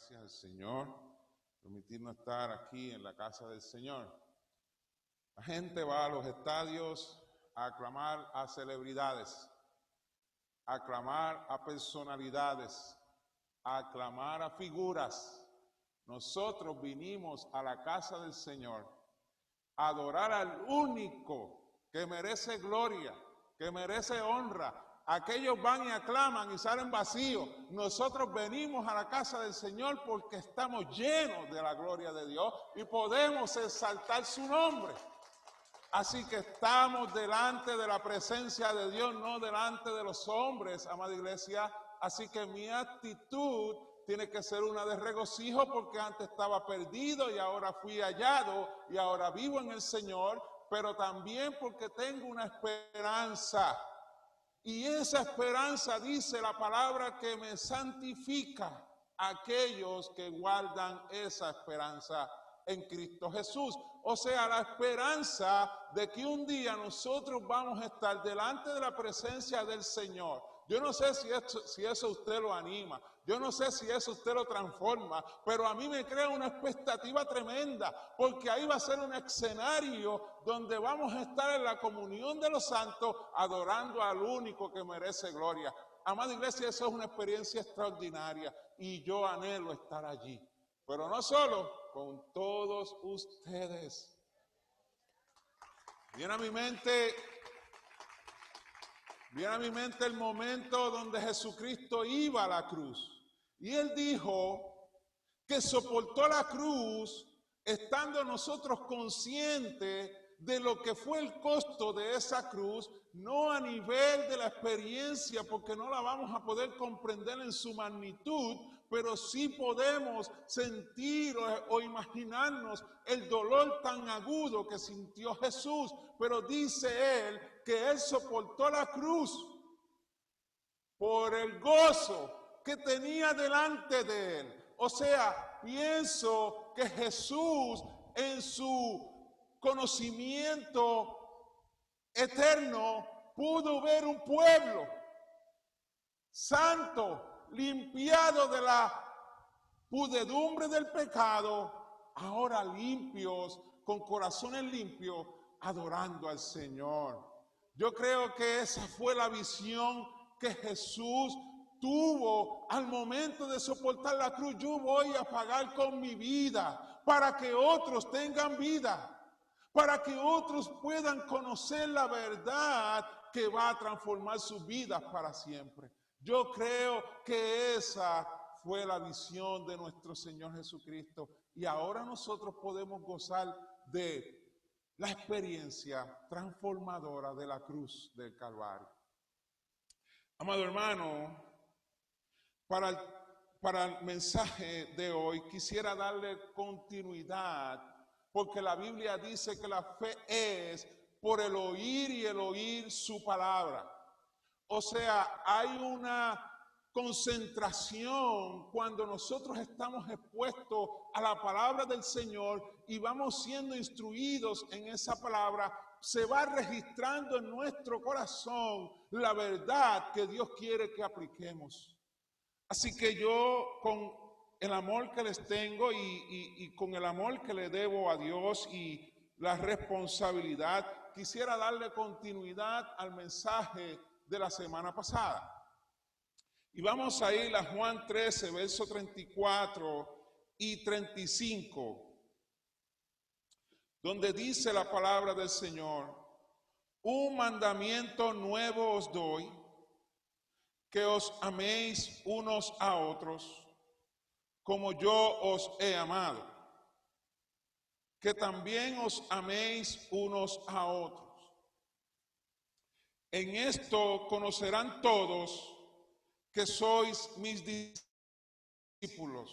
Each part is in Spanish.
Gracias al Señor por permitirnos estar aquí en la casa del Señor. La gente va a los estadios a aclamar a celebridades, a aclamar a personalidades, a aclamar a figuras. Nosotros vinimos a la casa del Señor a adorar al único que merece gloria, que merece honra. Aquellos van y aclaman y salen vacíos. Nosotros venimos a la casa del Señor porque estamos llenos de la gloria de Dios y podemos exaltar su nombre. Así que estamos delante de la presencia de Dios, no delante de los hombres, amada iglesia. Así que mi actitud tiene que ser una de regocijo porque antes estaba perdido y ahora fui hallado y ahora vivo en el Señor, pero también porque tengo una esperanza. Y esa esperanza dice la palabra que me santifica a aquellos que guardan esa esperanza en Cristo Jesús. O sea, la esperanza de que un día nosotros vamos a estar delante de la presencia del Señor. Yo no sé si eso usted lo anima, yo no sé si eso usted lo transforma, pero a mí me crea una expectativa tremenda, porque ahí va a ser un escenario donde vamos a estar en la comunión de los santos adorando al único que merece gloria. Amada iglesia, eso es una experiencia extraordinaria y yo anhelo estar allí, pero no solo, con todos ustedes. Viene a mi mente el momento donde Jesucristo iba a la cruz. Y Él dijo que soportó la cruz estando nosotros conscientes de lo que fue el costo de esa cruz, no a nivel de la experiencia, porque no la vamos a poder comprender en su magnitud, pero sí podemos sentir o imaginarnos el dolor tan agudo que sintió Jesús. Pero dice Él que Él soportó la cruz por el gozo que tenía delante de Él. O sea, pienso que Jesús en su conocimiento eterno pudo ver un pueblo santo, limpiado de la pudredumbre del pecado, ahora limpios, con corazones limpios, adorando al Señor. Yo creo que esa fue la visión que Jesús tuvo al momento de soportar la cruz. Yo voy a pagar con mi vida para que otros tengan vida, para que otros puedan conocer la verdad que va a transformar sus vidas para siempre. Yo creo que esa fue la visión de nuestro Señor Jesucristo y ahora nosotros podemos gozar de la experiencia transformadora de la cruz del Calvario. Amado hermano, para el mensaje de hoy quisiera darle continuidad, porque la Biblia dice que la fe es por el oír y el oír su palabra. O sea, hay una concentración cuando nosotros estamos expuestos a la palabra del Señor y vamos siendo instruidos en esa palabra, se va registrando en nuestro corazón la verdad que Dios quiere que apliquemos. Así que yo, con el amor que les tengo y con el amor que le debo a Dios y la responsabilidad, quisiera darle continuidad al mensaje de la semana pasada. Y vamos a ir a Juan 13, versos 34 y 35, donde dice la palabra del Señor: un mandamiento nuevo os doy, que os améis unos a otros, como yo os he amado, que también os améis unos a otros. En esto conocerán todos que sois mis discípulos,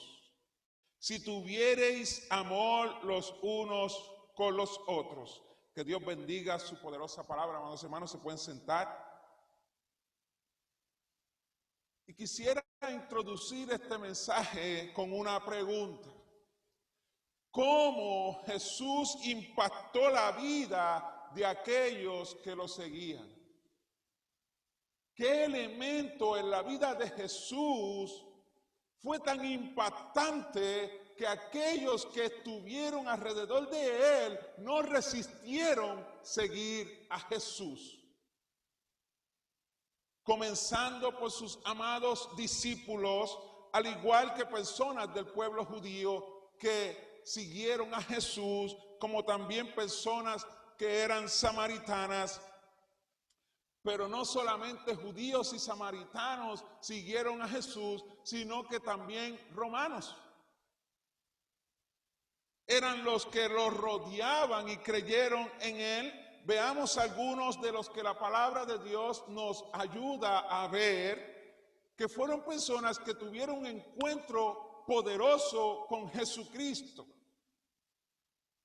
si tuviereis amor los unos con los otros. Que Dios bendiga su poderosa palabra. Amados hermanos, se pueden sentar. Y quisiera introducir este mensaje con una pregunta. ¿Cómo Jesús impactó la vida de aquellos que lo seguían? ¿Qué elemento en la vida de Jesús fue tan impactante que aquellos que estuvieron alrededor de él no resistieron seguir a Jesús. Comenzando por sus amados discípulos, al igual que personas del pueblo judío que siguieron a Jesús, como también personas que eran samaritanas. Pero no solamente judíos y samaritanos siguieron a Jesús, sino que también romanos. Eran los que lo rodeaban y creyeron en él. Veamos algunos de los que la palabra de Dios nos ayuda a ver, que fueron personas que tuvieron un encuentro poderoso con Jesucristo.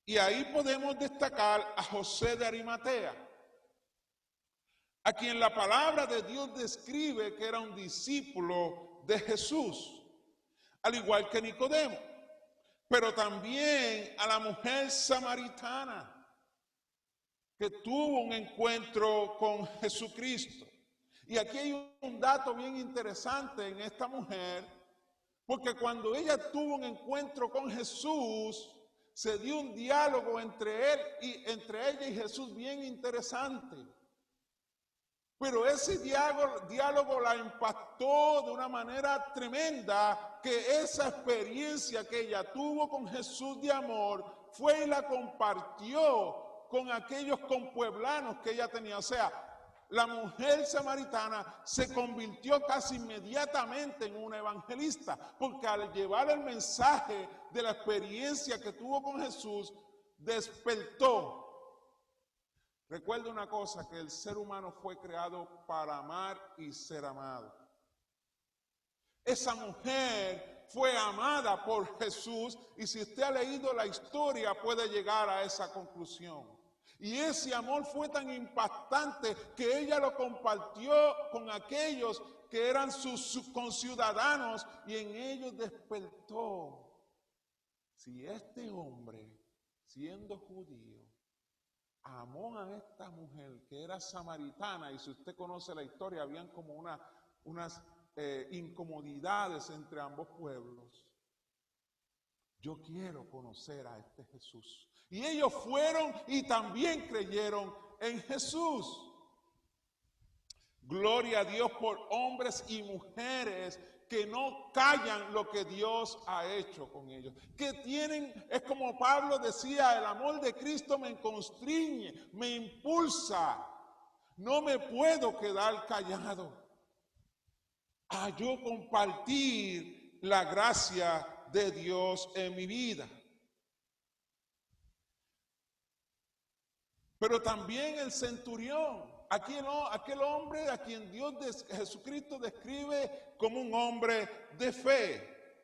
Y ahí podemos destacar a José de Arimatea, a quien la palabra de Dios describe que era un discípulo de Jesús, al igual que Nicodemo, pero también a la mujer samaritana, que tuvo un encuentro con Jesucristo. Y aquí hay un dato bien interesante en esta mujer, porque cuando ella tuvo un encuentro con Jesús, se dio un diálogo entre ella y Jesús bien interesante. Pero ese diálogo la impactó de una manera tremenda, que esa experiencia que ella tuvo con Jesús de amor fue y la compartió con aquellos compueblanos que ella tenía. O sea, la mujer samaritana se convirtió casi inmediatamente en una evangelista, porque al llevar el mensaje de la experiencia que tuvo con Jesús, despertó. Recuerda una cosa, que el ser humano fue creado para amar y ser amado. Esa mujer fue amada por Jesús, y si usted ha leído la historia puede llegar a esa conclusión. Y ese amor fue tan impactante que ella lo compartió con aquellos que eran sus conciudadanos, y en ellos despertó. Si este hombre, siendo judío, amó a esta mujer que era samaritana, y si usted conoce la historia, habían como unas incomodidades entre ambos pueblos. Yo quiero conocer a este Jesús. Y ellos fueron y también creyeron en Jesús. Gloria a Dios por hombres y mujeres que no callan lo que Dios ha hecho con ellos. Que tienen, es como Pablo decía, el amor de Cristo me constriñe, me impulsa. No me puedo quedar callado. A yo compartir la gracia de Dios en mi vida. Pero también el centurión, aquel hombre a quien Jesucristo describe como un hombre de fe,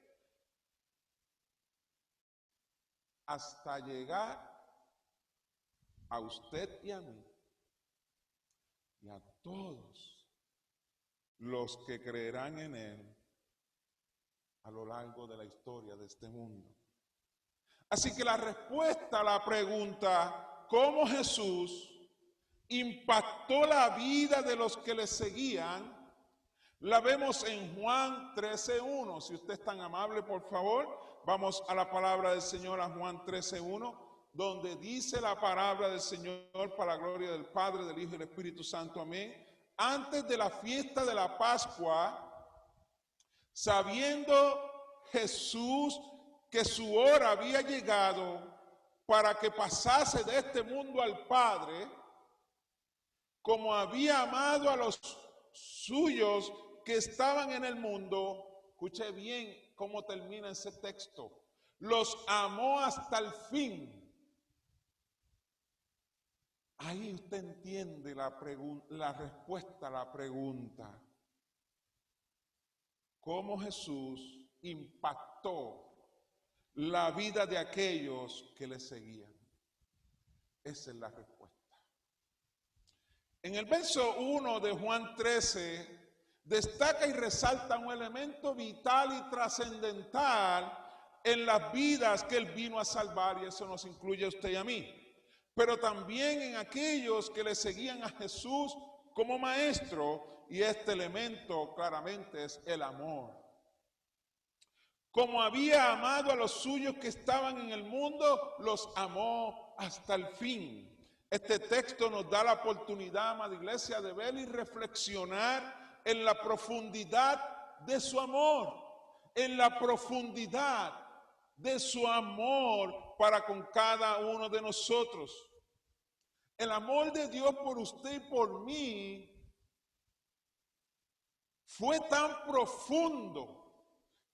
hasta llegar a usted y a mí y a todos los que creerán en él a lo largo de la historia de este mundo. Así que la respuesta a la pregunta, ¿cómo Jesús impactó la vida de los que le seguían?, la vemos en Juan 13:1. Si usted es tan amable, por favor, vamos a la palabra del Señor, a Juan 13:1, donde dice la palabra del Señor, para la gloria del Padre, del Hijo y del Espíritu Santo. Amén. Antes de la fiesta de la Pascua, sabiendo Jesús que su hora había llegado para que pasase de este mundo al Padre, como había amado a los suyos que estaban en el mundo, escuche bien cómo termina ese texto, los amó hasta el fin. Ahí usted entiende la respuesta a la pregunta. ¿Cómo Jesús impactó la vida de aquellos que le seguían? Esa es la respuesta. En el verso 1 de Juan 13, destaca y resalta un elemento vital y trascendental en las vidas que Él vino a salvar, y eso nos incluye a usted y a mí, pero también en aquellos que le seguían a Jesús como maestro, y este elemento claramente es el amor. Como había amado a los suyos que estaban en el mundo, los amó hasta el fin. Este texto nos da la oportunidad, amada iglesia, de ver y reflexionar en la profundidad de su amor, en la profundidad de su amor para con cada uno de nosotros. El amor de Dios por usted y por mí fue tan profundo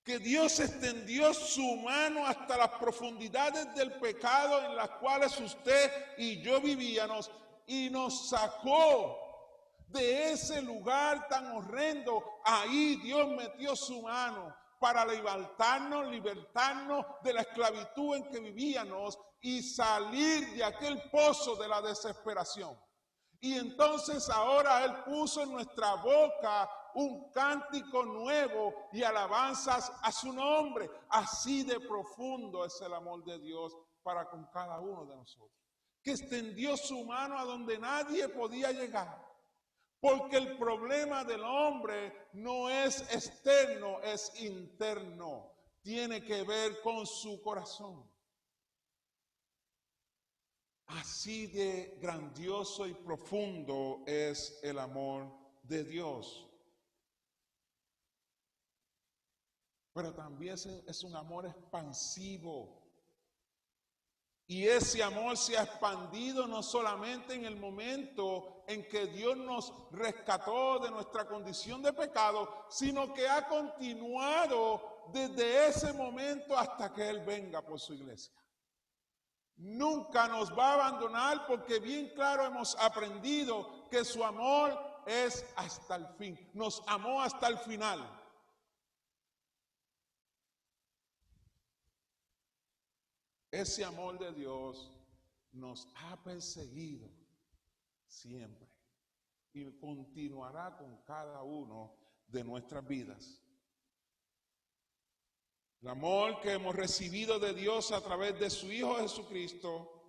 que Dios extendió su mano hasta las profundidades del pecado en las cuales usted y yo vivíamos y nos sacó de ese lugar tan horrendo. Ahí Dios metió su mano para libertarnos de la esclavitud en que vivíamos y salir de aquel pozo de la desesperación. Y entonces ahora Él puso en nuestra boca un cántico nuevo y alabanzas a su nombre. Así de profundo es el amor de Dios para con cada uno de nosotros, que extendió su mano a donde nadie podía llegar. Porque el problema del hombre no es externo, es interno. Tiene que ver con su corazón. Así de grandioso y profundo es el amor de Dios. Pero también es un amor expansivo. Y ese amor se ha expandido no solamente en el momento en que Dios nos rescató de nuestra condición de pecado, sino que ha continuado desde ese momento hasta que Él venga por su iglesia. Nunca nos va a abandonar porque bien claro hemos aprendido que su amor es hasta el fin. Nos amó hasta el final. Ese amor de Dios nos ha perseguido siempre y continuará con cada uno de nuestras vidas. El amor que hemos recibido de Dios a través de su Hijo Jesucristo,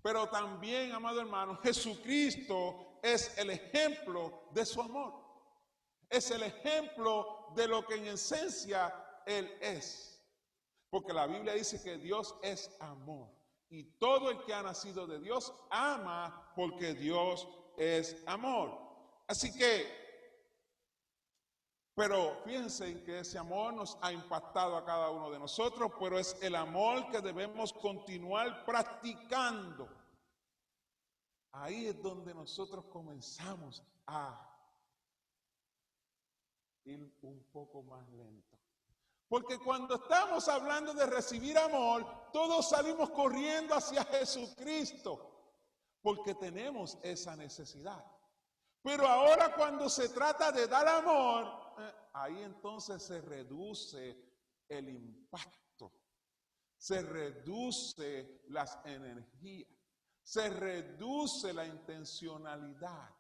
pero también, amado hermano, Jesucristo es el ejemplo de su amor. Es el ejemplo de lo que en esencia Él es. Porque la Biblia dice que Dios es amor. Y todo el que ha nacido de Dios ama porque Dios es amor. Así que, pero fíjense que ese amor nos ha impactado a cada uno de nosotros, pero es el amor que debemos continuar practicando. Ahí es donde nosotros comenzamos a ir un poco más lento. Porque cuando estamos hablando de recibir amor, todos salimos corriendo hacia Jesucristo, porque tenemos esa necesidad. Pero ahora cuando se trata de dar amor, ahí entonces se reduce el impacto, se reduce las energías, se reduce la intencionalidad.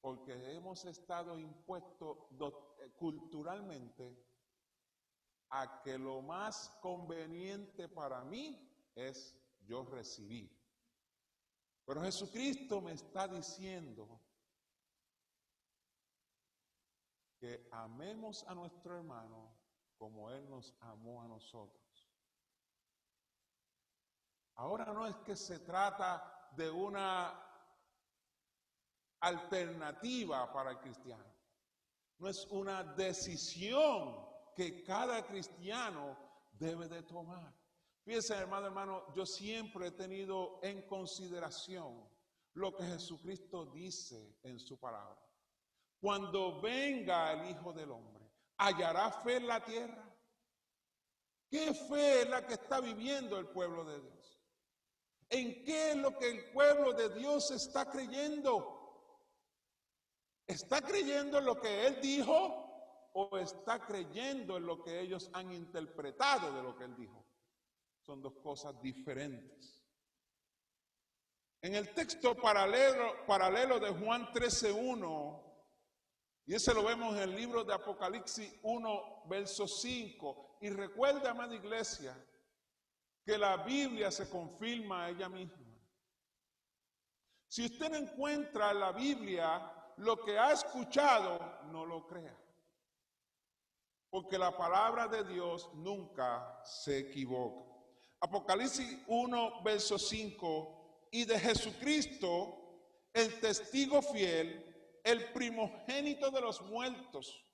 Porque hemos estado impuestos culturalmente a que lo más conveniente para mí es yo recibir. Pero Jesucristo me está diciendo que amemos a nuestro hermano como Él nos amó a nosotros. Ahora no es que se trata de una alternativa para el cristiano. No es una decisión que cada cristiano debe de tomar. Fíjense, hermano, yo siempre he tenido en consideración lo que Jesucristo dice en su palabra. Cuando venga el Hijo del Hombre, ¿hallará fe en la tierra? ¿Qué fe es la que está viviendo el pueblo de Dios? ¿En qué es lo que el pueblo de Dios está creyendo? ¿Está creyendo en lo que Él dijo o está creyendo en lo que ellos han interpretado de lo que Él dijo? Son dos cosas diferentes. En el texto paralelo de Juan 13:1, y ese lo vemos en el libro de Apocalipsis 1, verso 5, y recuerda, amada iglesia, que la Biblia se confirma a ella misma. Si usted no encuentra en la Biblia lo que ha escuchado, no lo crea. porque la palabra de Dios nunca se equivoca. Apocalipsis 1, verso 5, y de Jesucristo, el testigo fiel, el primogénito de los muertos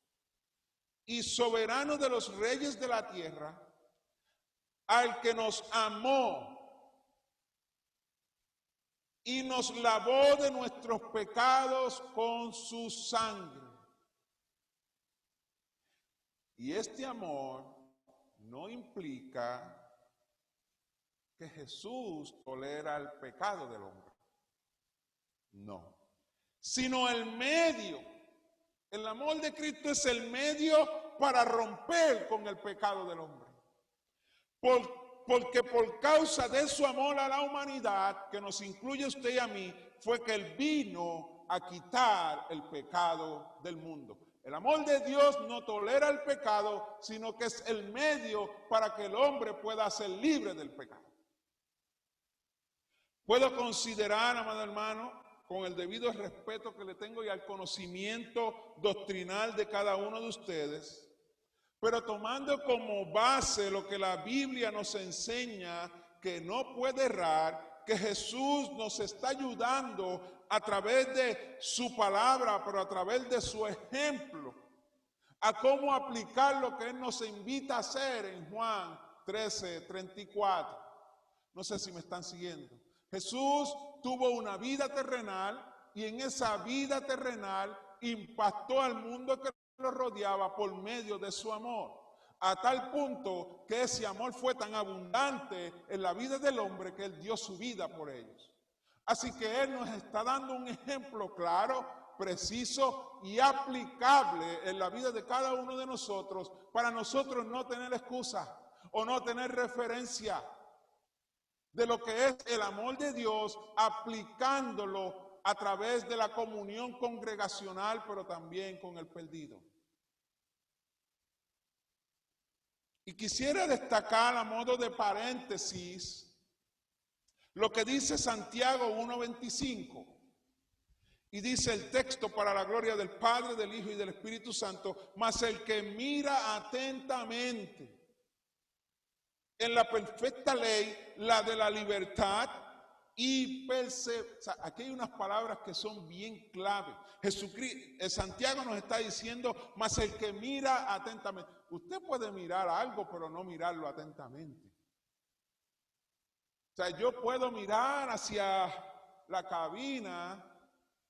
y soberano de los reyes de la tierra, al que nos amó y nos lavó de nuestros pecados con su sangre. Y este amor no implica que Jesús tolera el pecado del hombre. No. Sino el medio. El amor de Cristo es el medio para romper con el pecado del hombre. Porque por causa de su amor a la humanidad, que nos incluye a usted y a mí, fue que Él vino a quitar el pecado del mundo. El amor de Dios no tolera el pecado, sino que es el medio para que el hombre pueda ser libre del pecado. Puedo considerar, amado hermano, con el debido respeto que le tengo y al conocimiento doctrinal de cada uno de ustedes, pero tomando como base lo que la Biblia nos enseña, que no puede errar, que Jesús nos está ayudando a través de su palabra, pero a través de su ejemplo, a cómo aplicar lo que Él nos invita a hacer en Juan 13:34. No sé si me están siguiendo. Jesús tuvo una vida terrenal y en esa vida terrenal impactó al mundo que lo rodeaba por medio de su amor, a tal punto que ese amor fue tan abundante en la vida del hombre que Él dio su vida por ellos. Así que Él nos está dando un ejemplo claro, preciso y aplicable en la vida de cada uno de nosotros, para nosotros no tener excusa o no tener referencia de lo que es el amor de Dios, aplicándolo a través de la comunión congregacional, pero también con el perdido. Y quisiera destacar a modo de paréntesis lo que dice Santiago 1:25. Y dice el texto: para la gloria del Padre, del Hijo y del Espíritu Santo, mas el que mira atentamente en la perfecta ley, la de la libertad, y persevera. O sea, aquí hay unas palabras que son bien clave. Santiago nos está diciendo, mas el que mira atentamente. Usted puede mirar algo, pero no mirarlo atentamente. O sea, yo puedo mirar hacia la cabina,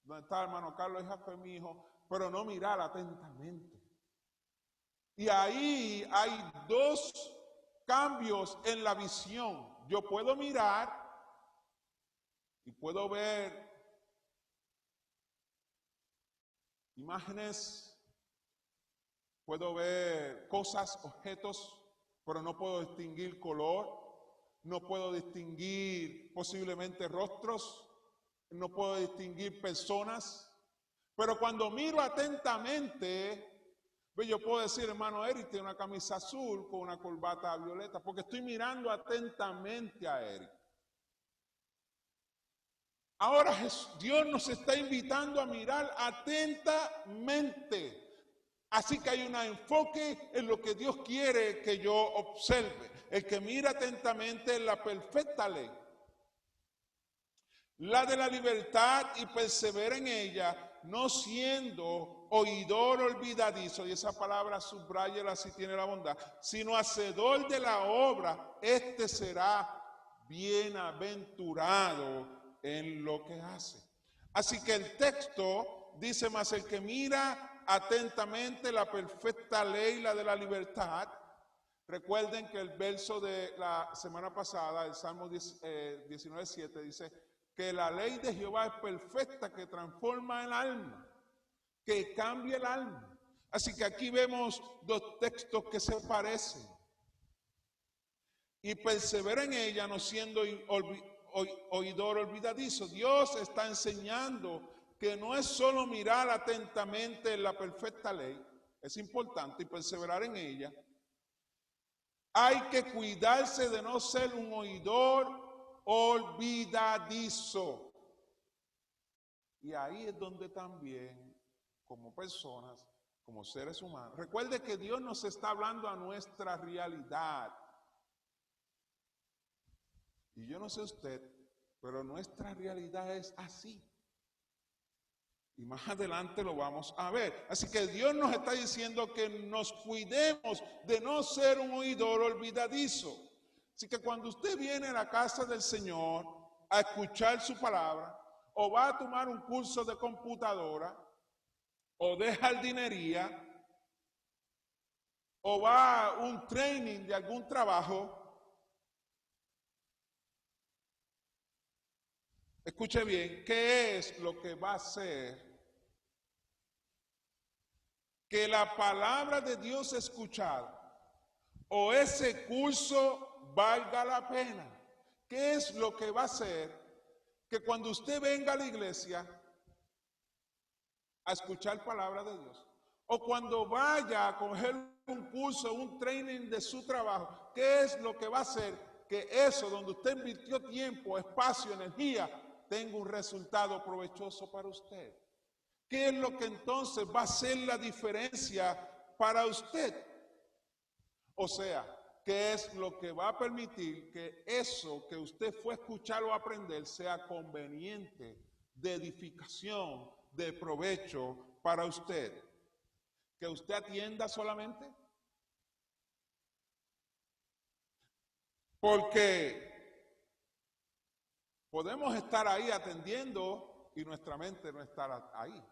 donde está el hermano Carlos y Jacob, mi hijo, pero no mirar atentamente. Y ahí hay dos cambios en la visión. Yo puedo mirar y puedo ver imágenes, puedo ver cosas, objetos, pero no puedo distinguir color, no puedo distinguir posiblemente rostros, no puedo distinguir personas. Pero cuando miro atentamente, yo puedo decir, hermano Eric tiene una camisa azul con una corbata violeta, porque estoy mirando atentamente a Eric. Ahora Dios nos está invitando a mirar atentamente. Así que hay un enfoque en lo que Dios quiere que yo observe. El que mira atentamente en la perfecta ley, la de la libertad, y persevera en ella, no siendo oidor olvidadizo, y esa palabra subráyela si tiene la bondad, sino hacedor de la obra, este será bienaventurado en lo que hace. Así que el texto dice, más el que mira atentamente la perfecta ley, la de la libertad. Recuerden que el verso de la semana pasada, el Salmo 19:7, dice que la ley de Jehová es perfecta, que transforma el alma, que cambia el alma. Así que aquí vemos dos textos que se parecen. Y persevera en ella, no siendo oidor olvidadizo. Dios está enseñando que no es solo mirar atentamente en la perfecta ley, es importante, y perseverar en ella. Hay que cuidarse de no ser un oidor olvidadizo. Y ahí es donde también, como personas, como seres humanos. Recuerde que Dios nos está hablando a nuestra realidad. Y yo no sé usted, pero nuestra realidad es así. Y más adelante lo vamos a ver. Así que Dios nos está diciendo que nos cuidemos de no ser un oidor olvidadizo. Así que cuando usted viene a la casa del Señor a escuchar su palabra, o va a tomar un curso de computadora, o de jardinería, o va a un training de algún trabajo, escuche bien, ¿qué es lo que va a hacer que la palabra de Dios escuchada o ese curso valga la pena? ¿Qué es lo que va a hacer que cuando usted venga a la iglesia a escuchar palabra de Dios, o cuando vaya a coger un curso, un training de su trabajo, qué es lo que va a hacer que eso donde usted invirtió tiempo, espacio, energía, tenga un resultado provechoso para usted? ¿Qué es lo que entonces va a hacer la diferencia para usted? O sea, ¿qué es lo que va a permitir que eso que usted fue a escuchar o aprender sea conveniente, de edificación, de provecho para usted? ¿Que usted atienda solamente? Porque podemos estar ahí atendiendo y nuestra mente no estar ahí.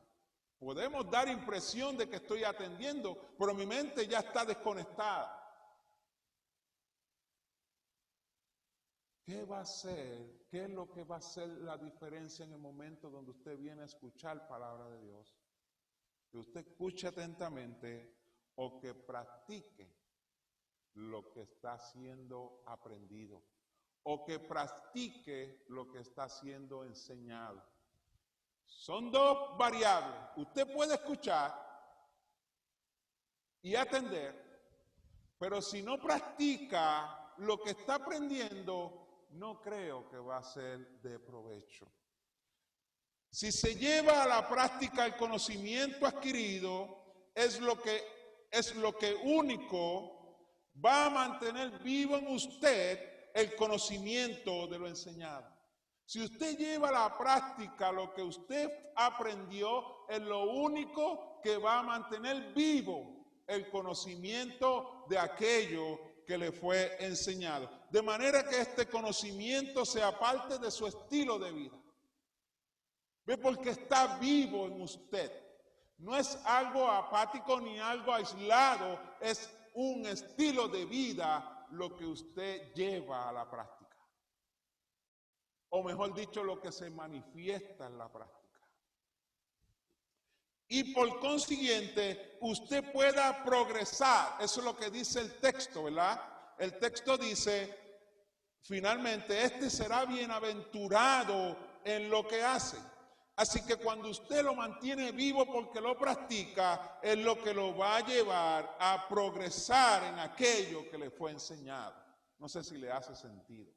Podemos dar impresión de que estoy atendiendo, pero mi mente ya está desconectada. ¿Qué va a hacer? ¿Qué es lo que va a hacer la diferencia en el momento donde usted viene a escuchar palabra de Dios? Que usted escuche atentamente o que practique lo que está siendo aprendido, o que practique lo que está siendo enseñado. Son dos variables. Usted puede escuchar y atender, pero si no practica lo que está aprendiendo, no creo que va a ser de provecho. Si se lleva a la práctica el conocimiento adquirido, es lo que único va a mantener vivo en usted el conocimiento de lo enseñado. Si usted lleva a la práctica lo que usted aprendió, es lo único que va a mantener vivo el conocimiento de aquello que le fue enseñado. De manera que este conocimiento sea parte de su estilo de vida. ¿Ve? Porque está vivo en usted. No es algo apático ni algo aislado, es un estilo de vida lo que usted lleva a la práctica. O mejor dicho, lo que se manifiesta en la práctica. Y por consiguiente, usted pueda progresar. Eso es lo que dice el texto, ¿verdad? El texto dice, finalmente, este será bienaventurado en lo que hace. Así que cuando usted lo mantiene vivo porque lo practica, es lo que lo va a llevar a progresar en aquello que le fue enseñado. No sé si le hace sentido.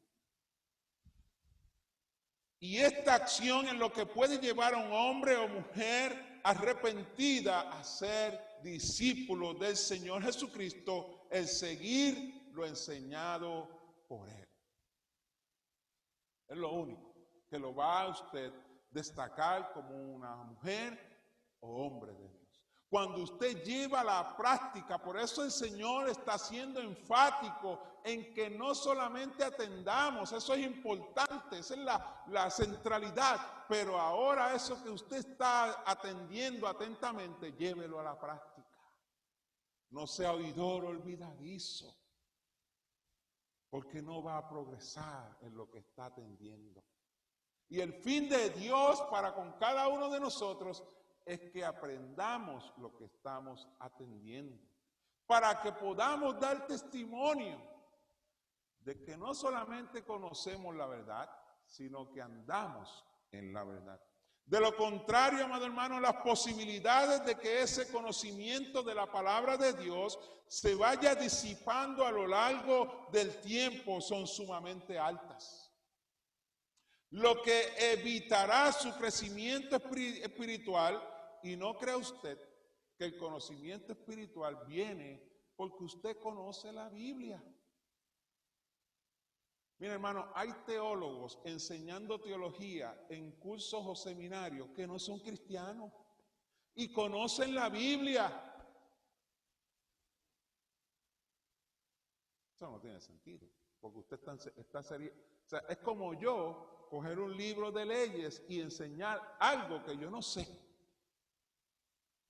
Y esta acción es lo que puede llevar a un hombre o mujer arrepentida a ser discípulo del Señor Jesucristo, el seguir lo enseñado por Él. Es lo único que lo va a usted destacar como una mujer o hombre de Dios. Cuando usted lleva la práctica, por eso el Señor está siendo enfático en que no solamente atendamos, eso es importante, esa es la centralidad, pero ahora eso que usted está atendiendo atentamente, llévelo a la práctica. No sea oidor olvidadizo, porque no va a progresar en lo que está atendiendo. Y el fin de Dios para con cada uno de nosotros es que aprendamos lo que estamos atendiendo, para que podamos dar testimonio de que no solamente conocemos la verdad, sino que andamos en la verdad. De lo contrario, amado hermano, las posibilidades de que ese conocimiento de la palabra de Dios se vaya disipando a lo largo del tiempo son sumamente altas. Lo que evitará su crecimiento espiritual, y no crea usted que el conocimiento espiritual viene porque usted conoce la Biblia. Mira, hermano, hay teólogos enseñando teología en cursos o seminarios que no son cristianos y conocen la Biblia. Eso no tiene sentido, porque usted está serio. O sea, es como yo coger un libro de leyes y enseñar algo que yo no sé.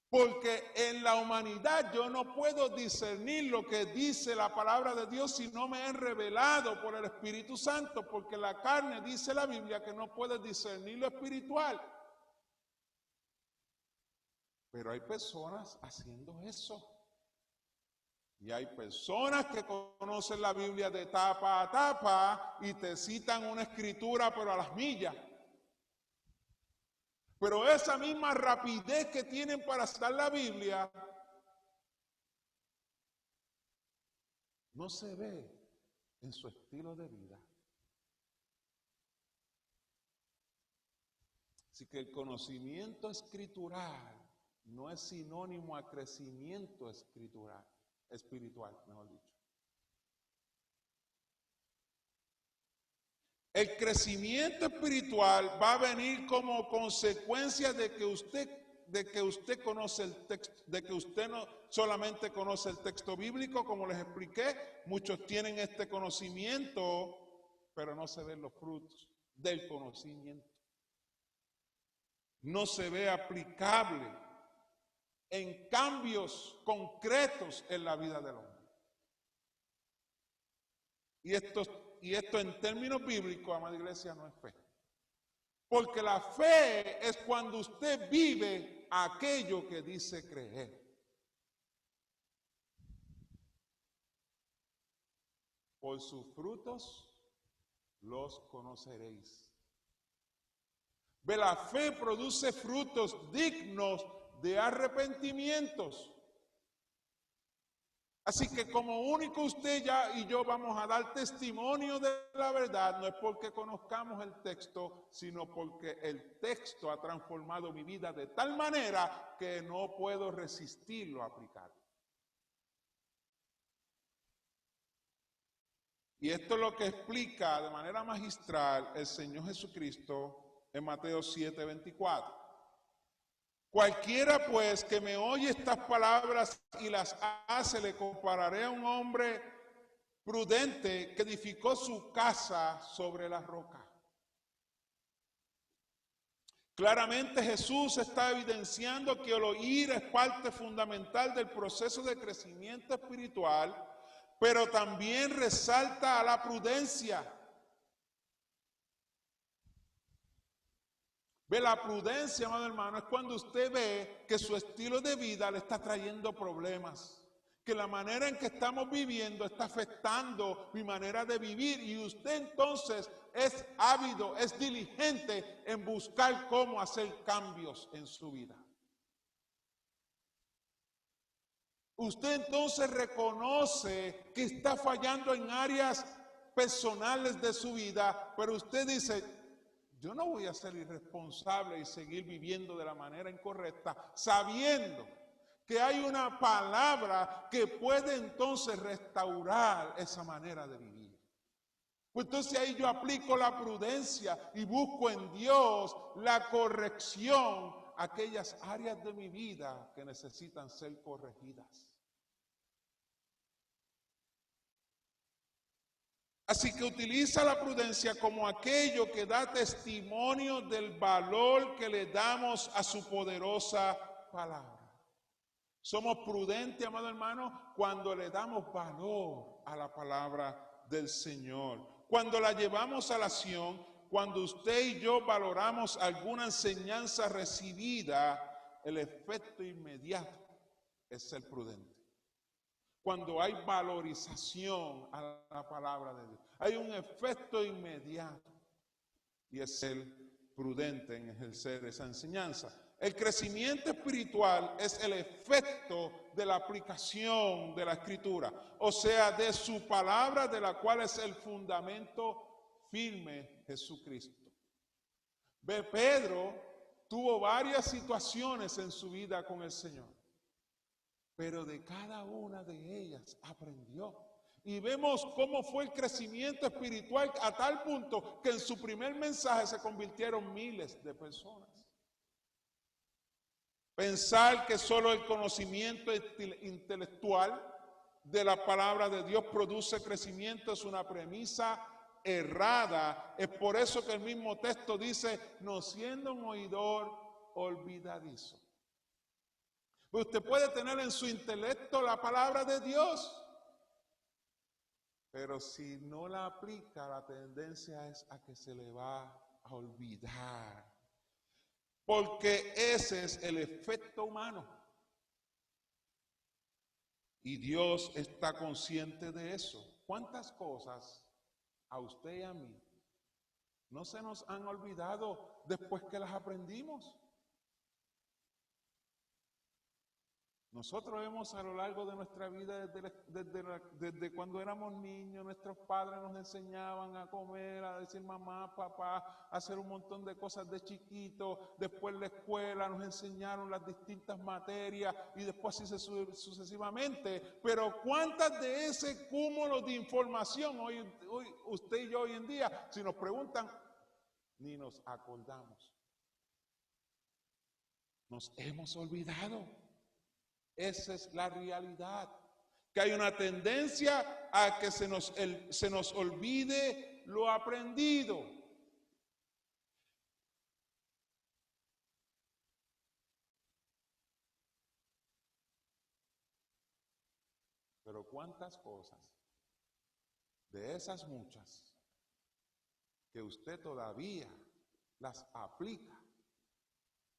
Porque en la humanidad yo no puedo discernir lo que dice la palabra de Dios si no me es revelado por el Espíritu Santo, porque la carne, dice la Biblia, que no puede discernir lo espiritual. Pero hay personas haciendo eso. Y hay personas que conocen la Biblia de tapa a tapa y te citan una escritura pero a las millas. Pero esa misma rapidez que tienen para citar la Biblia no se ve en su estilo de vida. Así que el conocimiento escritural no es sinónimo a crecimiento espiritual, mejor dicho. El crecimiento espiritual va a venir como consecuencia de que usted conoce el texto, de que usted no solamente conoce el texto bíblico, como les expliqué. Muchos tienen este conocimiento, pero no se ven los frutos del conocimiento. No se ve aplicable en cambios concretos en la vida del hombre. Y esto en términos bíblicos, amada iglesia, no es fe. Porque la fe es cuando usted vive aquello que dice creer. Por sus frutos los conoceréis. Ve, la fe produce frutos dignos de arrepentimientos. Así que como único usted y yo vamos a dar testimonio de la verdad, no es porque conozcamos el texto, sino porque el texto ha transformado mi vida de tal manera que no puedo resistirlo a aplicarlo. Y esto es lo que explica de manera magistral el Señor Jesucristo en Mateo 7:24. Cualquiera pues que me oye estas palabras y las hace, le compararé a un hombre prudente que edificó su casa sobre la roca. Claramente Jesús está evidenciando que el oír es parte fundamental del proceso de crecimiento espiritual, pero también resalta a la prudencia. Ve, la prudencia, amado hermano, es cuando usted ve que su estilo de vida le está trayendo problemas, que la manera en que estamos viviendo está afectando mi manera de vivir, y usted entonces es ávido, es diligente en buscar cómo hacer cambios en su vida. Usted entonces reconoce que está fallando en áreas personales de su vida, pero usted dice: yo no voy a ser irresponsable y seguir viviendo de la manera incorrecta, sabiendo que hay una palabra que puede entonces restaurar esa manera de vivir. Pues entonces ahí yo aplico la prudencia y busco en Dios la corrección a aquellas áreas de mi vida que necesitan ser corregidas. Así que utiliza la prudencia como aquello que da testimonio del valor que le damos a su poderosa palabra. Somos prudentes, amado hermano, cuando le damos valor a la palabra del Señor. Cuando la llevamos a la acción, cuando usted y yo valoramos alguna enseñanza recibida, el efecto inmediato es ser prudente. Cuando hay valorización a la palabra de Dios, hay un efecto inmediato, y es ser prudente en ejercer esa enseñanza. El crecimiento espiritual es el efecto de la aplicación de la Escritura, o sea, de su palabra, de la cual es el fundamento firme, Jesucristo. Pedro tuvo varias situaciones en su vida con el Señor. pero de cada una de ellas aprendió. Y vemos cómo fue el crecimiento espiritual a tal punto que en su primer mensaje se convirtieron miles de personas. Pensar que solo el conocimiento intelectual de la palabra de Dios produce crecimiento es una premisa errada. Es por eso que el mismo texto dice, no siendo un oidor olvidadizo. Usted puede tener en su intelecto la palabra de Dios, pero si no la aplica, la tendencia es a que se le va a olvidar. Porque ese es el efecto humano. Y Dios está consciente de eso. ¿Cuántas cosas a usted y a mí no se nos han olvidado después que las aprendimos? Nosotros vemos a lo largo de nuestra vida, desde cuando éramos niños, nuestros padres nos enseñaban a comer, a decir mamá, papá, a hacer un montón de cosas de chiquito. Después la escuela nos enseñaron las distintas materias y después así sucesivamente. Pero ¿cuántas de ese cúmulo de información hoy usted y yo hoy en día, si nos preguntan, ni nos acordamos? Nos hemos olvidado. Esa es la realidad, que hay una tendencia a que se nos olvide lo aprendido. Pero cuántas cosas, de esas muchas, que usted todavía las aplica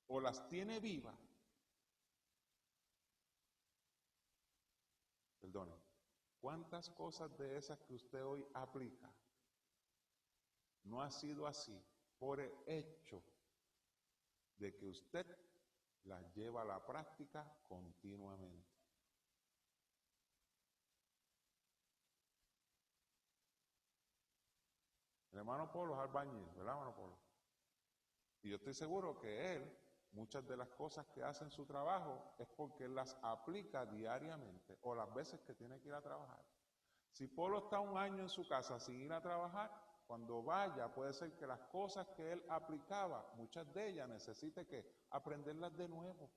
o las tiene vivas, perdone, ¿cuántas cosas de esas que usted hoy aplica no ha sido así por el hecho de que usted las lleva a la práctica continuamente? El hermano Polo es albañil, ¿verdad, hermano Polo? Y yo estoy seguro que él, muchas de las cosas que hace en su trabajo es porque él las aplica diariamente o las veces que tiene que ir a trabajar. Si Polo está un año en su casa sin ir a trabajar, cuando vaya puede ser que las cosas que él aplicaba, muchas de ellas necesite que aprenderlas de nuevo.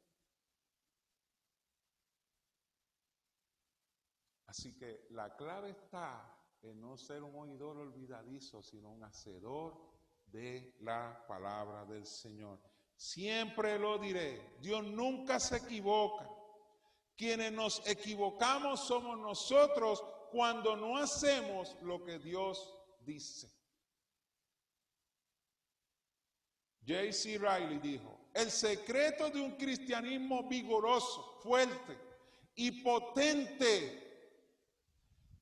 Así que la clave está en no ser un oidor olvidadizo, sino un hacedor de la palabra del Señor. Siempre lo diré, Dios nunca se equivoca. Quienes nos equivocamos somos nosotros cuando no hacemos lo que Dios dice. J.C. Riley dijo, el secreto de un cristianismo vigoroso, fuerte y potente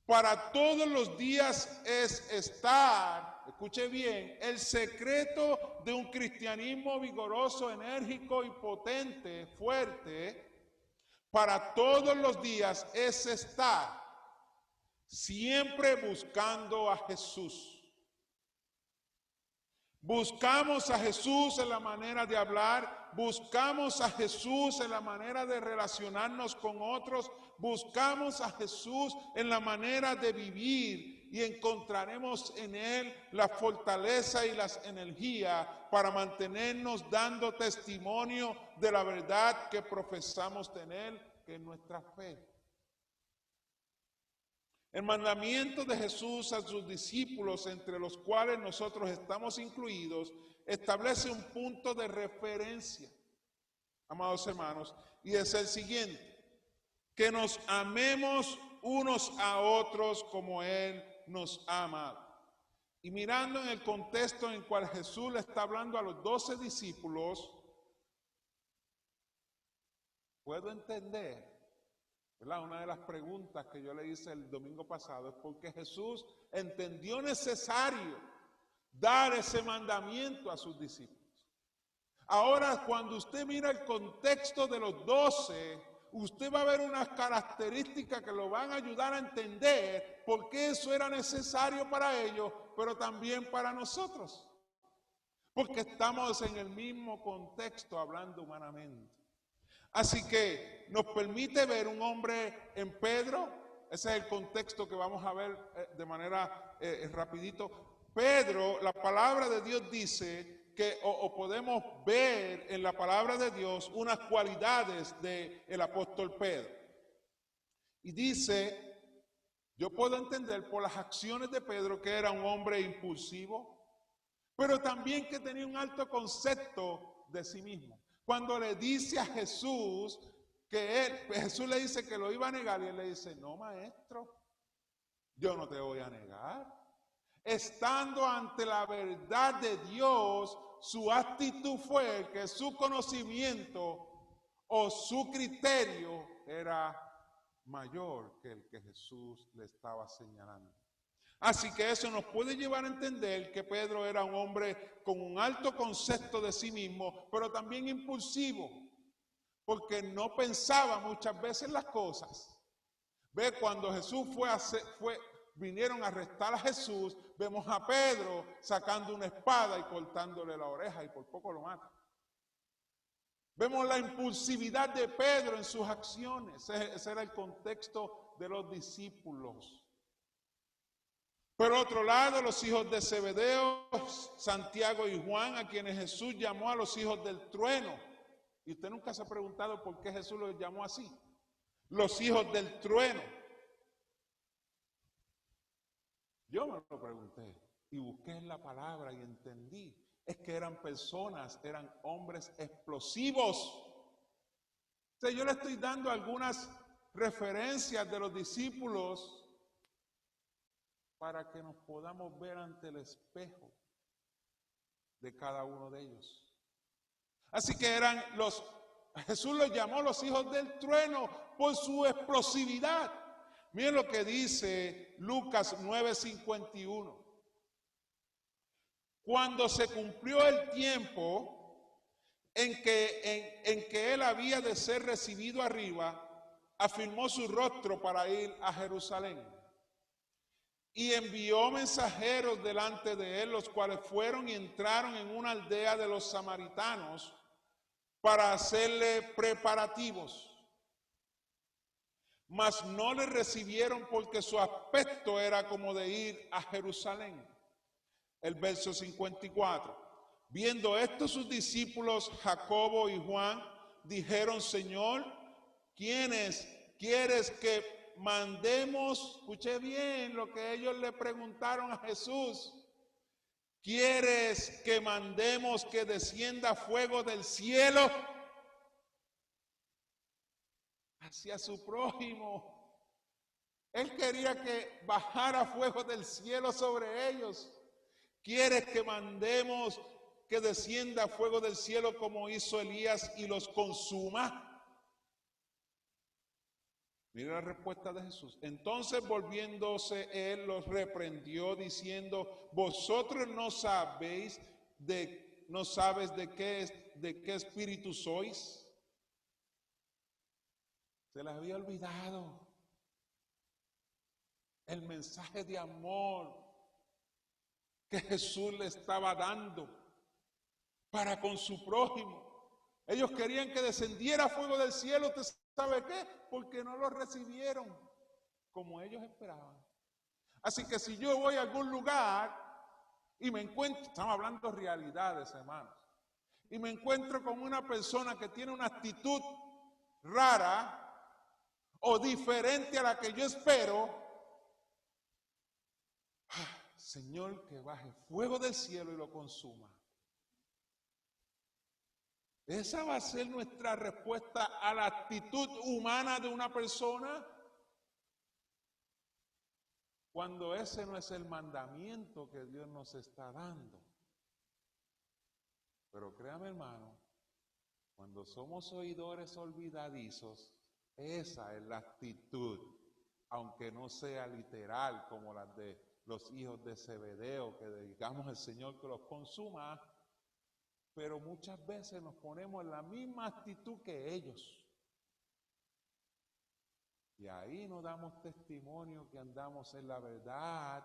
para todos los días es estar, escuche bien, el secreto de un cristianismo vigoroso, enérgico y potente, fuerte, para todos los días es estar siempre buscando a Jesús. Buscamos a Jesús en la manera de hablar, buscamos a Jesús en la manera de relacionarnos con otros, buscamos a Jesús en la manera de vivir y encontraremos en Él la fortaleza y las energías para mantenernos dando testimonio de la verdad que profesamos tener, que es nuestra fe. El mandamiento de Jesús a sus discípulos, entre los cuales nosotros estamos incluidos, establece un punto de referencia, amados hermanos, y es el siguiente: que nos amemos unos a otros como Él nos ha amado. Y mirando en el contexto en el cual Jesús le está hablando a los 12 discípulos, puedo entender, ¿verdad? Una de las preguntas que yo le hice el domingo pasado es por qué Jesús entendió necesario dar ese mandamiento a sus discípulos. Ahora, cuando usted mira el contexto de los 12, usted va a ver unas características que lo van a ayudar a entender por qué eso era necesario para ellos, pero también para nosotros. Porque estamos en el mismo contexto hablando humanamente. Así que nos permite ver un hombre en Pedro. Ese es el contexto que vamos a ver de manera rapidito. Pedro, la palabra de Dios dice que, o podemos ver en la palabra de Dios unas cualidades del apóstol Pedro. Y dice, yo puedo entender por las acciones de Pedro que era un hombre impulsivo, pero también que tenía un alto concepto de sí mismo. Cuando le dice a Jesús Jesús le dice que lo iba a negar y él le dice, no, maestro, yo no te voy a negar. Estando ante la verdad de Dios, su actitud fue que su conocimiento o su criterio era mayor que el que Jesús le estaba señalando. Así que eso nos puede llevar a entender que Pedro era un hombre con un alto concepto de sí mismo, pero también impulsivo, porque no pensaba muchas veces las cosas. Ve, cuando Jesús vinieron a arrestar a Jesús, vemos a Pedro sacando una espada y cortándole la oreja y por poco lo mata. Vemos la impulsividad de Pedro en sus acciones. Ese era el contexto de los discípulos. Por otro lado, los hijos de Zebedeo, Santiago y Juan, a quienes Jesús llamó a los hijos del trueno. Y usted nunca se ha preguntado por qué Jesús los llamó así. Los hijos del trueno. Yo me lo pregunté y busqué en la palabra y entendí. Es que eran personas, eran hombres explosivos. O sea, yo le estoy dando algunas referencias de los discípulos para que nos podamos ver ante el espejo de cada uno de ellos. Así que Jesús los llamó los hijos del trueno por su explosividad. Miren lo que dice Lucas 9:51. Cuando se cumplió el tiempo en que él había de ser recibido arriba, afirmó su rostro para ir a Jerusalén. Y envió mensajeros delante de él, los cuales fueron y entraron en una aldea de los samaritanos para hacerle preparativos. Mas no le recibieron porque su aspecto era como de ir a Jerusalén. El verso 54. Viendo esto, sus discípulos Jacobo y Juan dijeron, Señor, ¿quiénes quieres que mandemos? Escuche bien lo que ellos le preguntaron a Jesús. ¿Quieres que mandemos que descienda fuego del cielo hacia su prójimo? Él quería que bajara fuego del cielo sobre ellos. ¿Quieres que mandemos que descienda fuego del cielo como hizo Elías y los consuma? Mira la respuesta de Jesús. Entonces, volviéndose él, los reprendió diciendo, vosotros no sabes de qué espíritu sois. Se les había olvidado el mensaje de amor que Jesús le estaba dando para con su prójimo. Ellos querían que descendiera fuego del cielo. ¿Usted sabe qué? Porque no lo recibieron como ellos esperaban. Así que si yo voy a algún lugar y me encuentro, estamos hablando de realidades, hermanos, y me encuentro con una persona que tiene una actitud rara o diferente a la que yo espero, Señor, que baje fuego del cielo y lo consuma. ¿Esa va a ser nuestra respuesta a la actitud humana de una persona? Cuando ese no es el mandamiento que Dios nos está dando. Pero créame, hermano, cuando somos oidores olvidadizos, esa es la actitud, aunque no sea literal como la de los hijos de Zebedeo, que dedicamos al Señor que los consuma, pero muchas veces nos ponemos en la misma actitud que ellos. Y ahí nos damos testimonio que andamos en la verdad.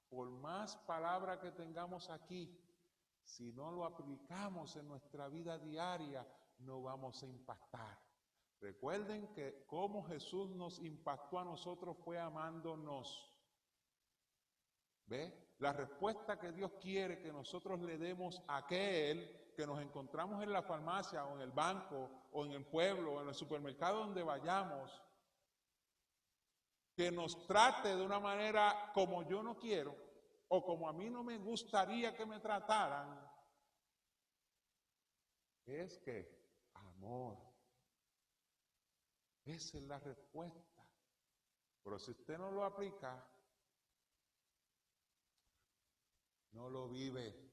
Por más palabra que tengamos aquí, si no lo aplicamos en nuestra vida diaria, no vamos a impactar. Recuerden que cómo Jesús nos impactó a nosotros fue amándonos. ¿Ve? La respuesta que Dios quiere que nosotros le demos a aquel que nos encontramos en la farmacia o en el banco o en el pueblo o en el supermercado donde vayamos, que nos trate de una manera como yo no quiero o como a mí no me gustaría que me trataran, es que amor. Esa es la respuesta. Pero si usted no lo aplica, no lo vive.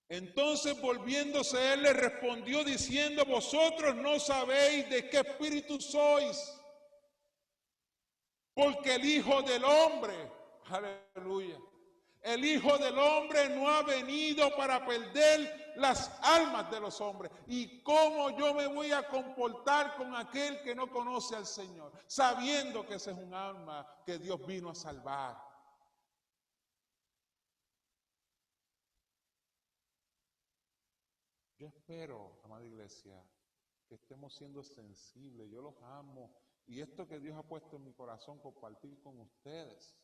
Entonces, volviéndose, él le respondió diciendo: vosotros no sabéis de qué espíritu sois, porque el Hijo del Hombre, aleluya, el Hijo del Hombre no ha venido para perder las almas de los hombres. ¿Y cómo yo me voy a comportar con aquel que no conoce al Señor, sabiendo que ese es un alma que Dios vino a salvar? Yo espero, amada iglesia, que estemos siendo sensibles. Yo los amo. Y esto que Dios ha puesto en mi corazón, compartir con ustedes.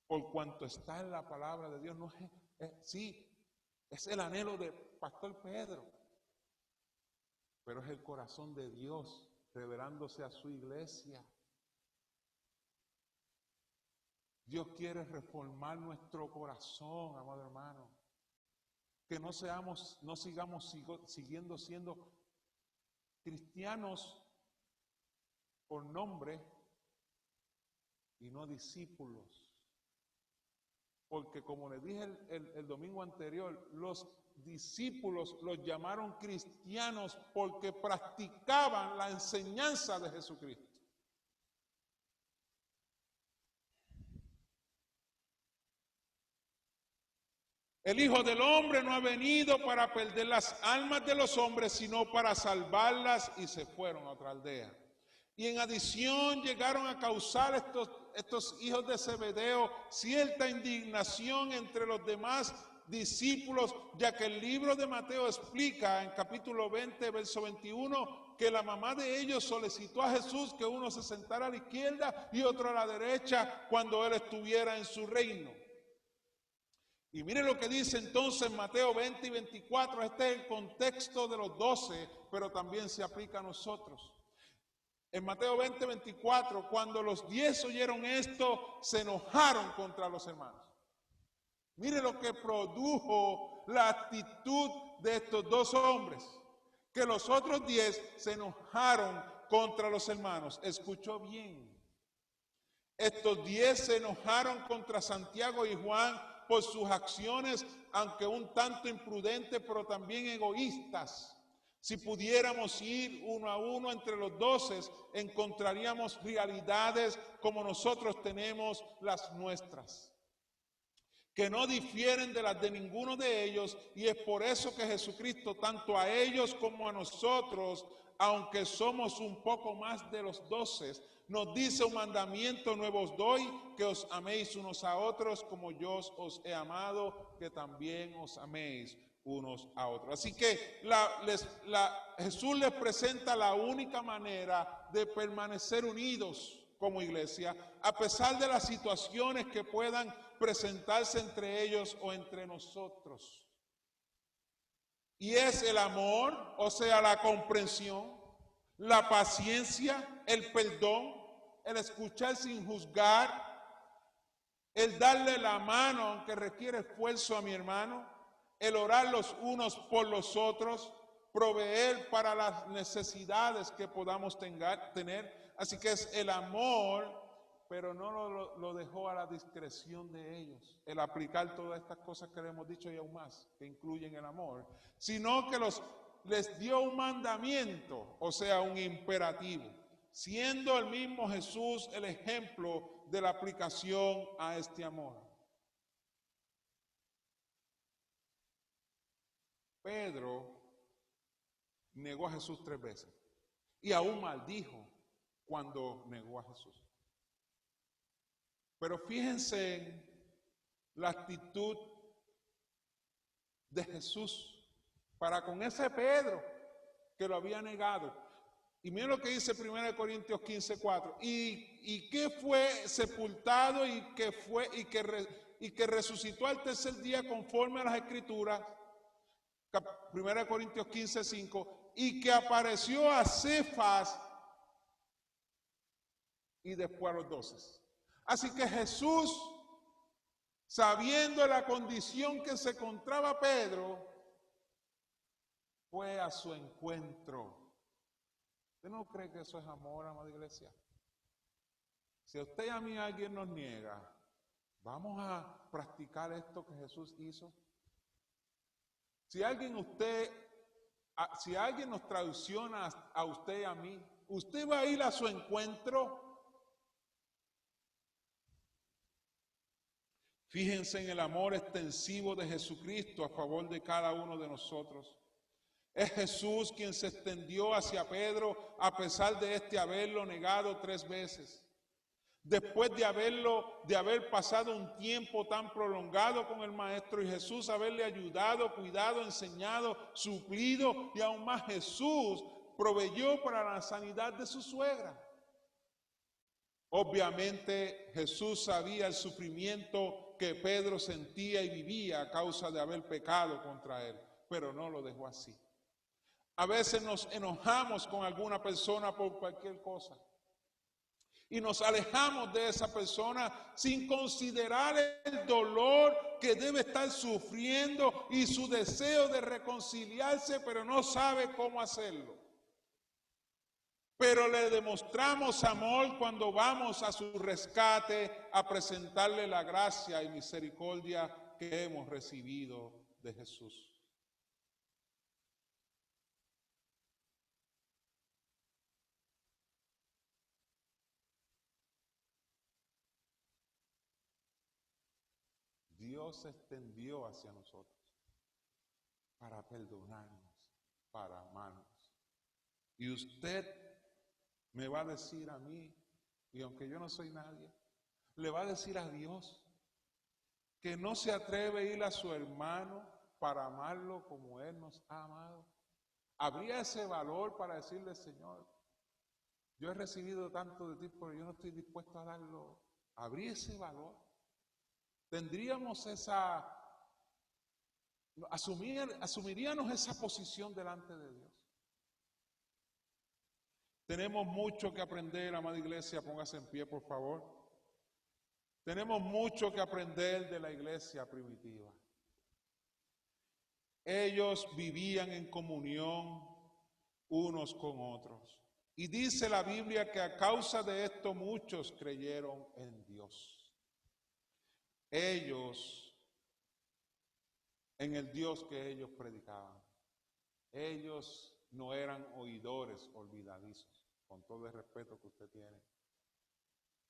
Por cuanto está en la palabra de Dios, no sí, es el anhelo de Pastor Pedro. Pero es el corazón de Dios revelándose a su iglesia. Dios quiere reformar nuestro corazón, amado hermano. Que no sigamos siguiendo siendo cristianos por nombre y no discípulos. Porque como les dije el domingo anterior, los discípulos los llamaron cristianos porque practicaban la enseñanza de Jesucristo. El Hijo del Hombre no ha venido para perder las almas de los hombres, sino para salvarlas, y se fueron a otra aldea. Y en adición llegaron a causar estos hijos de Zebedeo cierta indignación entre los demás discípulos, ya que el libro de Mateo explica en capítulo 20, verso 21, que la mamá de ellos solicitó a Jesús que uno se sentara a la izquierda y otro a la derecha cuando él estuviera en su reino. Y mire lo que dice entonces Mateo 20 y 24, este es el contexto de los 12, pero también se aplica a nosotros. En Mateo 20, 24, cuando los 10 oyeron esto, se enojaron contra los hermanos. Mire lo que produjo la actitud de estos dos hombres, que los otros 10 se enojaron contra los hermanos. Escuchó bien. Estos 10 se enojaron contra Santiago y Juan por sus acciones, aunque un tanto imprudentes, pero también egoístas. Si pudiéramos ir uno a uno entre los 12, encontraríamos realidades como nosotros tenemos las nuestras, que no difieren de las de ninguno de ellos, y es por eso que Jesucristo, tanto a ellos como a nosotros, aunque somos un poco más de los 12, nos dice: un mandamiento nuevo os doy, que os améis unos a otros como yo os he amado, que también os améis unos a otros. Así que Jesús les presenta la única manera de permanecer unidos como iglesia, a pesar de las situaciones que puedan presentarse entre ellos o entre nosotros. Y es el amor, o sea, la comprensión, la paciencia, el perdón, el escuchar sin juzgar, el darle la mano aunque requiere esfuerzo a mi hermano, el orar los unos por los otros, proveer para las necesidades que podamos tener. Así que es el amor, pero no lo dejó a la discreción de ellos, el aplicar todas estas cosas que le hemos dicho y aún más, que incluyen el amor, sino que les dio un mandamiento, o sea, un imperativo, siendo el mismo Jesús el ejemplo de la aplicación a este amor. Pedro negó a Jesús 3 veces y aún maldijo cuando negó a Jesús. Pero fíjense en la actitud de Jesús para con ese Pedro. que lo había negado. Y miren lo que dice 1 Corintios 15:4. Y que fue sepultado y que resucitó al tercer día conforme a las Escrituras. 1 Corintios 15:5. Y que apareció a Cefas y después a los 12. Así que Jesús, sabiendo la condición que se encontraba Pedro, fue a su encuentro. ¿Usted no cree que eso es amor, amada iglesia? Si a usted y a mí alguien nos niega, ¿vamos a practicar esto que Jesús hizo? Si alguien nos traiciona a usted y a mí, ¿usted va a ir a su encuentro? Fíjense en el amor extensivo de Jesucristo a favor de cada uno de nosotros. Es Jesús quien se extendió hacia Pedro a pesar de haberlo negado 3 veces. Después de haber pasado un tiempo tan prolongado con el Maestro y Jesús haberle ayudado, cuidado, enseñado, suplido, y aún más Jesús proveyó para la sanidad de su suegra. Obviamente Jesús sabía el sufrimiento que Pedro sentía y vivía a causa de haber pecado contra él, pero no lo dejó así. A veces nos enojamos con alguna persona por cualquier cosa y nos alejamos de esa persona sin considerar el dolor que debe estar sufriendo y su deseo de reconciliarse, pero no sabe cómo hacerlo. Pero le demostramos amor cuando vamos a su rescate a presentarle la gracia y misericordia que hemos recibido de Jesús. Dios se extendió hacia nosotros para perdonarnos, para amarnos. Y usted me va a decir a mí, y aunque yo no soy nadie, le va a decir a Dios que no se atreve a ir a su hermano para amarlo como Él nos ha amado. ¿Habría ese valor para decirle, Señor, yo he recibido tanto de ti, pero yo no estoy dispuesto a darlo? ¿Habría ese valor? ¿Tendríamos asumiríamos esa posición delante de Dios? Tenemos mucho que aprender, amada iglesia, póngase en pie, por favor. Tenemos mucho que aprender de la iglesia primitiva. Ellos vivían en comunión unos con otros. Y dice la Biblia que a causa de esto muchos creyeron en Dios. Ellos, en el Dios que ellos predicaban. Ellos no eran oidores olvidadizos, con todo el respeto que usted tiene.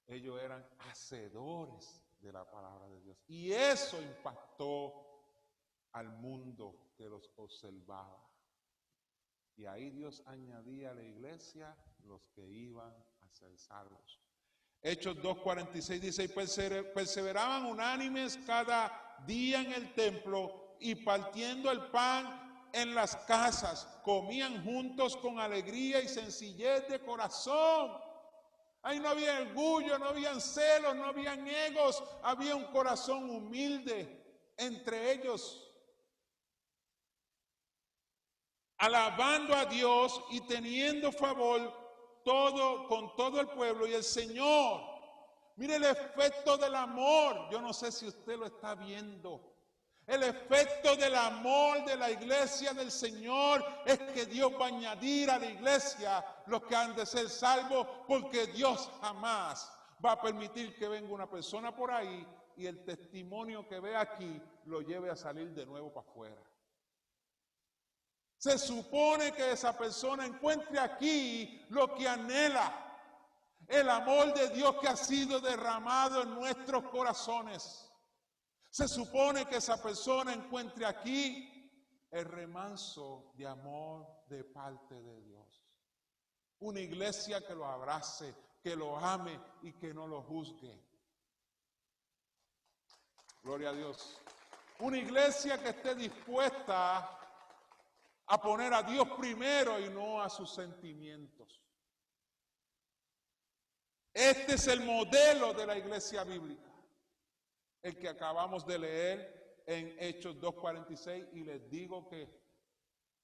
Ellos eran hacedores de la palabra de Dios. Y eso impactó al mundo que los observaba. Y ahí Dios añadía a la iglesia los que iban a ser salvos. Hechos 2:46 dice, y perseveraban unánimes cada día en el templo y partiendo el pan en las casas, comían juntos con alegría y sencillez de corazón. Ahí no había orgullo, no habían celos, no habían egos, había un corazón humilde entre ellos. Alabando a Dios y teniendo favor con todo el pueblo y el Señor. Mire el efecto del amor. Yo no sé si usted lo está viendo. El efecto del amor de la iglesia del Señor es que Dios va a añadir a la iglesia los que han de ser salvos, porque Dios jamás va a permitir que venga una persona por ahí y el testimonio que ve aquí lo lleve a salir de nuevo para afuera. Se supone que esa persona encuentre aquí lo que anhela, el amor de Dios que ha sido derramado en nuestros corazones. Se supone que esa persona encuentre aquí el remanso de amor de parte de Dios. Una iglesia que lo abrace, que lo ame y que no lo juzgue. Gloria a Dios. Una iglesia que esté dispuesta a poner a Dios primero y no a sus sentimientos. Este es el modelo de la iglesia bíblica, el que acabamos de leer en Hechos 2:46, y les digo que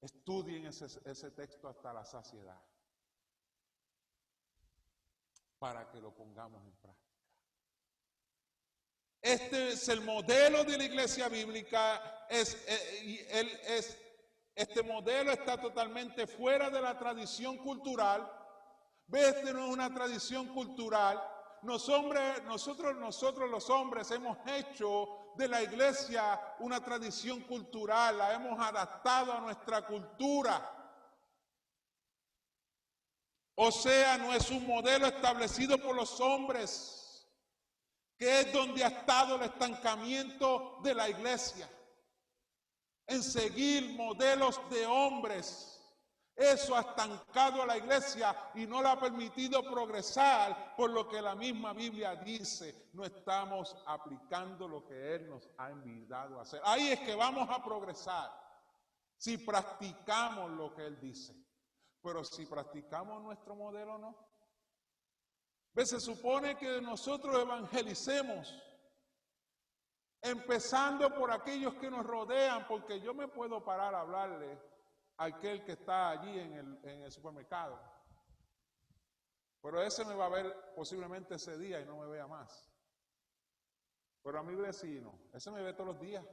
estudien ese texto hasta la saciedad para que lo pongamos en práctica. Este es el modelo de la iglesia bíblica. Este modelo está totalmente fuera de la tradición cultural. Este no es una tradición cultural. Nosotros los hombres hemos hecho de la iglesia una tradición cultural, la hemos adaptado a nuestra cultura. O sea, no es un modelo establecido por los hombres, que es donde ha estado el estancamiento de la iglesia, en seguir modelos de hombres. Eso ha estancado a la iglesia y no la ha permitido progresar, por lo que la misma Biblia dice, no estamos aplicando lo que Él nos ha invitado a hacer. Ahí es que vamos a progresar, si practicamos lo que Él dice. Pero si practicamos nuestro modelo, no. Se supone que nosotros evangelicemos, empezando por aquellos que nos rodean, porque yo me puedo parar a hablarle a aquel que está allí en el supermercado, pero ese me va a ver posiblemente ese día y no me vea más. Pero a mi vecino, ese me ve todos los días.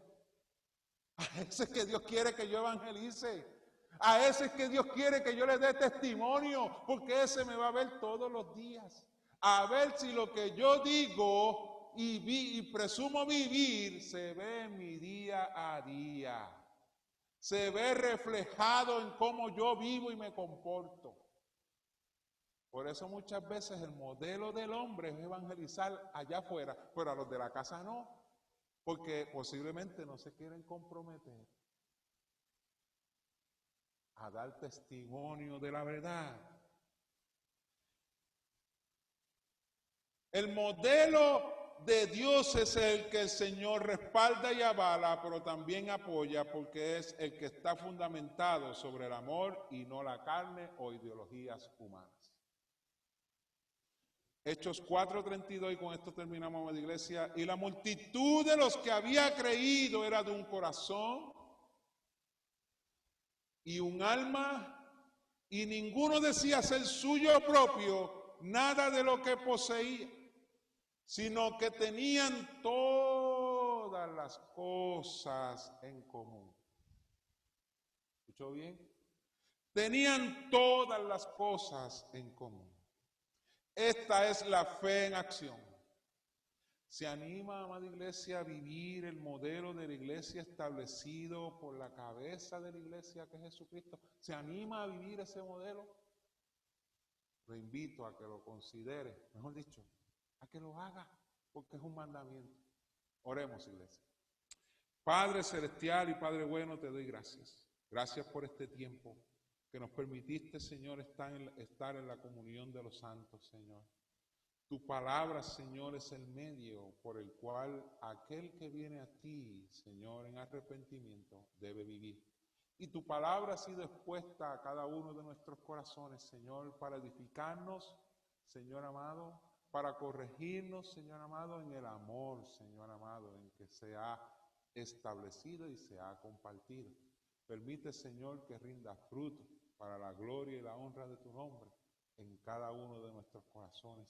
A ese es que Dios quiere que yo evangelice. A ese es que Dios quiere que yo le dé testimonio, porque ese me va a ver todos los días. A ver si lo que yo digo y presumo vivir se ve en mi día a día. Se ve reflejado en cómo yo vivo y me comporto. Por eso muchas veces el modelo del hombre es evangelizar allá afuera, pero a los de la casa no, porque posiblemente no se quieren comprometer a dar testimonio de la verdad. El modelo de Dios es el que el Señor respalda y avala, pero también apoya, porque es el que está fundamentado sobre el amor y no la carne o ideologías humanas. Hechos 4:32, y con esto terminamos, amada iglesia. Y la multitud de los que había creído era de un corazón y un alma, y ninguno decía ser suyo propio nada de lo que poseía, sino que tenían todas las cosas en común. ¿Escuchó bien? Tenían todas las cosas en común. Esta es la fe en acción. ¿Se anima, amada iglesia, a vivir el modelo de la iglesia establecido por la cabeza de la iglesia, que es Jesucristo? ¿Se anima a vivir ese modelo? Lo invito a que lo considere, mejor dicho, a que lo haga, porque es un mandamiento. Oremos, iglesia. Padre celestial y Padre bueno, te doy gracias. Gracias por este tiempo que nos permitiste, Señor, estar en la comunión de los santos, Señor. Tu palabra, Señor, es el medio por el cual aquel que viene a ti, Señor, en arrepentimiento, debe vivir. Y tu palabra ha sido expuesta a cada uno de nuestros corazones, Señor, para edificarnos, Señor amado, para corregirnos, Señor amado, en el amor, Señor amado, en que se ha establecido y se ha compartido. Permite, Señor, que rinda fruto para la gloria y la honra de tu nombre en cada uno de nuestros corazones.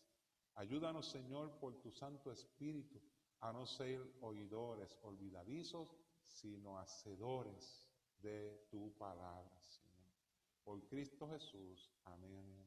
Ayúdanos, Señor, por tu Santo Espíritu, a no ser oidores olvidadizos, sino hacedores de tu palabra, Señor. Por Cristo Jesús. Amén.